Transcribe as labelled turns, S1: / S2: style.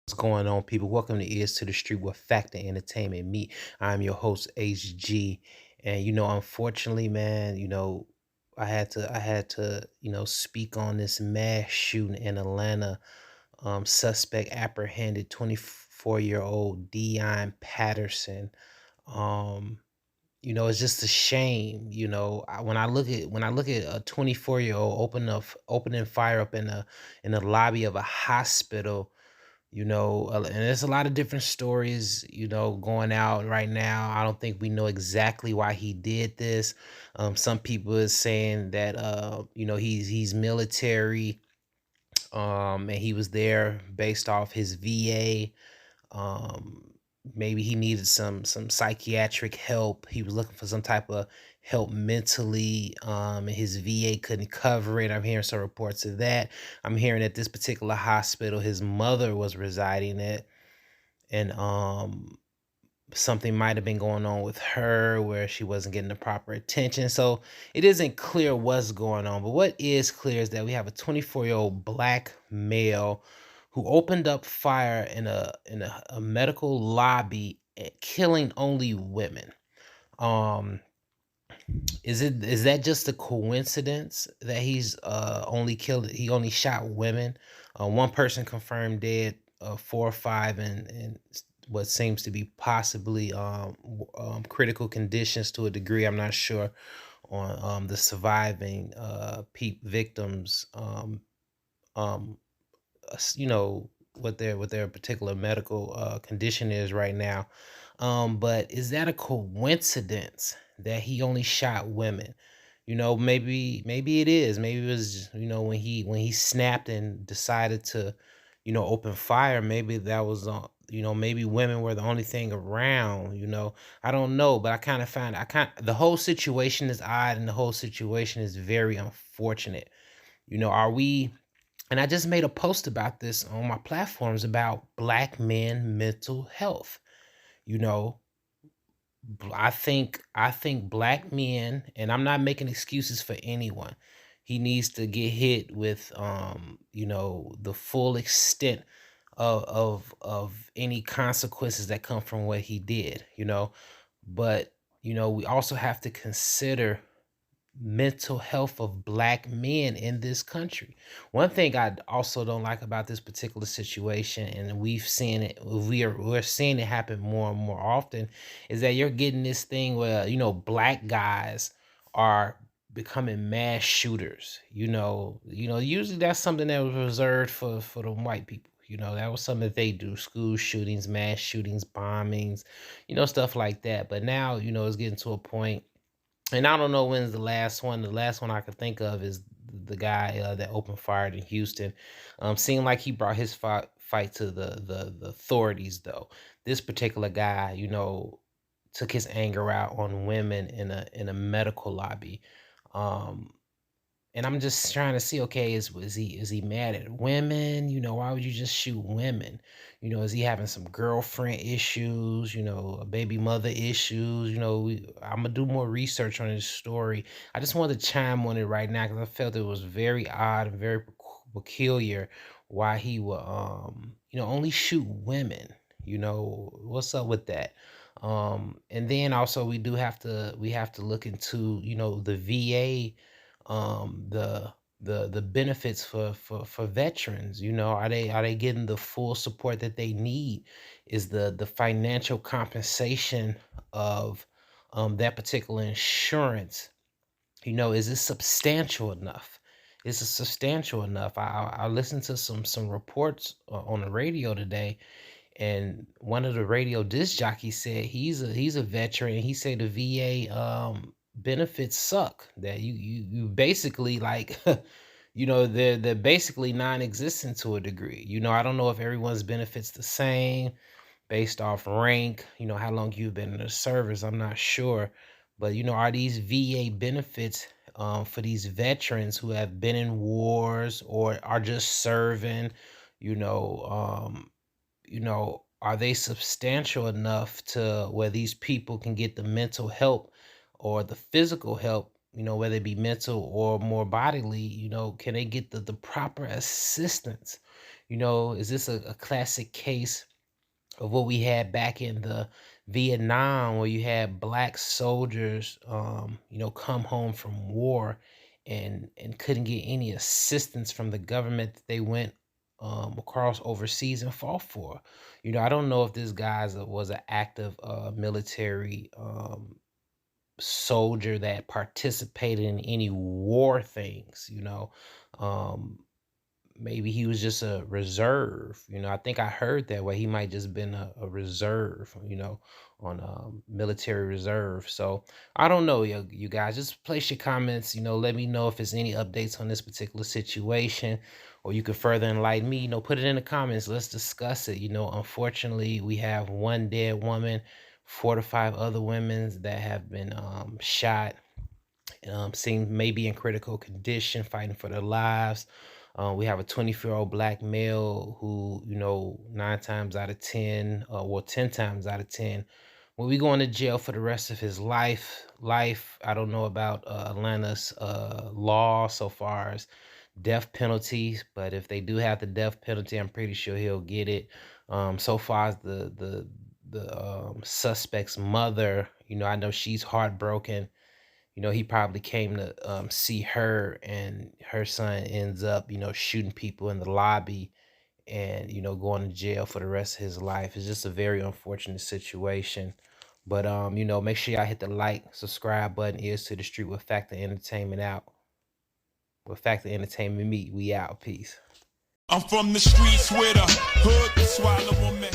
S1: What's going on, people? Welcome to Ears to the Street with Factor Entertainment. Me, I'm your host, HG. And unfortunately, man, I had to speak on this mass shooting in Atlanta. Suspect apprehended, 24-year-old Deion Patterson. Um, it's just a shame. When I look at a 24-year-old opening fire up in the lobby of a hospital. And there's a lot of different stories, going out right now. I don't think we know exactly why he did this. Some people is saying that he's military, and he was there based off his VA. Maybe he needed some psychiatric help. He was looking for some type of help mentally, and his VA couldn't cover it. I'm hearing some reports of that. I'm hearing at this particular hospital his mother was residing at, and something might have been going on with her where she wasn't getting the proper attention. So it isn't clear what's going on. But what is clear is that we have a 24-year-old black male who opened up fire in a medical lobby, killing only women. Um, is that just a coincidence that he only shot women? One person confirmed dead, 4 or 5 and what seems to be possibly critical conditions to a degree. I'm not sure on the surviving victims, um what their particular medical condition is right now. But is that a coincidence that he only shot women? Maybe it is. Maybe it was, when he snapped and decided to, open fire. Maybe that was, maybe women were the only thing around. I don't know, but the whole situation is odd, and the whole situation is very unfortunate. Are we? And I just made a post about this on my platforms about black men mental health. You know, I think black men, and I'm not making excuses for anyone. He needs to get hit with the full extent of any consequences that come from what he did. But we also have to consider mental health of black men in this country. One thing I also don't like about this particular situation, and we're seeing it happen more and more often, is that you're getting this thing where black guys are becoming mass shooters. Usually that's something that was reserved for the white people. That was something that they do: school shootings, mass shootings, bombings, stuff like that. But now it's getting to a point, and I don't know when's the last one. The last one I could think of is the guy that opened fire in Houston. Seemed like he brought his fight to the authorities, though. This particular guy, took his anger out on women in a medical lobby. Um, and I'm just trying to see, okay, is he mad at women? Why would you just shoot women? Is he having some girlfriend issues? A baby mother issues? I'm gonna do more research on this story. I just wanted to chime on it right now because I felt it was very odd and very peculiar why he would only shoot women. What's up with that? And then also we have to look into the VA, the benefits for veterans. Are they getting the full support that they need? Is the financial compensation of that particular insurance, is it substantial enough? Is it substantial enough? I listened to some reports on the radio today, and one of the radio disc jockeys said he's a veteran. He said the VA benefits suck. That you basically, like, they're basically non-existent to a degree. I don't know if everyone's benefits the same based off rank, how long you've been in the service. I'm not sure. But are these VA benefits for these veterans who have been in wars or are just serving, you know, um, are they substantial enough to where these people can get the mental help or the physical help, whether it be mental or more bodily? Can they get the proper assistance? Is this a classic case of what we had back in the Vietnam, where you had black soldiers, come home from war and couldn't get any assistance from the government that they went across overseas and fought for. I don't know if this guy was an active military soldier that participated in any war things. Um, Maybe he was just a reserve. I think I heard that way. He might just been a reserve, on military reserve. So I don't know, you guys. Just place your comments. Let me know if there's any updates on this particular situation, or you could further enlighten me. Put it in the comments. Let's discuss it. Unfortunately, we have one dead woman, 4 to 5 other women that have been shot, seem maybe in critical condition, fighting for their lives. We have a 24-year-old black male who, 9 times out of 10, 10 times out of 10, will be going to jail for the rest of his life. I don't know about Atlanta's law so far as death penalties, but if they do have the death penalty, I'm pretty sure he'll get it. So far as the suspect's mother, I know she's heartbroken. He probably came to see her, and her son ends up, shooting people in the lobby and, going to jail for the rest of his life. It's just a very unfortunate situation. But, make sure y'all hit the like, subscribe button, ears to the street with Factor Entertainment out. With Factor Entertainment Meet, we out. Peace.
S2: I'm from the streets with a hood to swallow a man.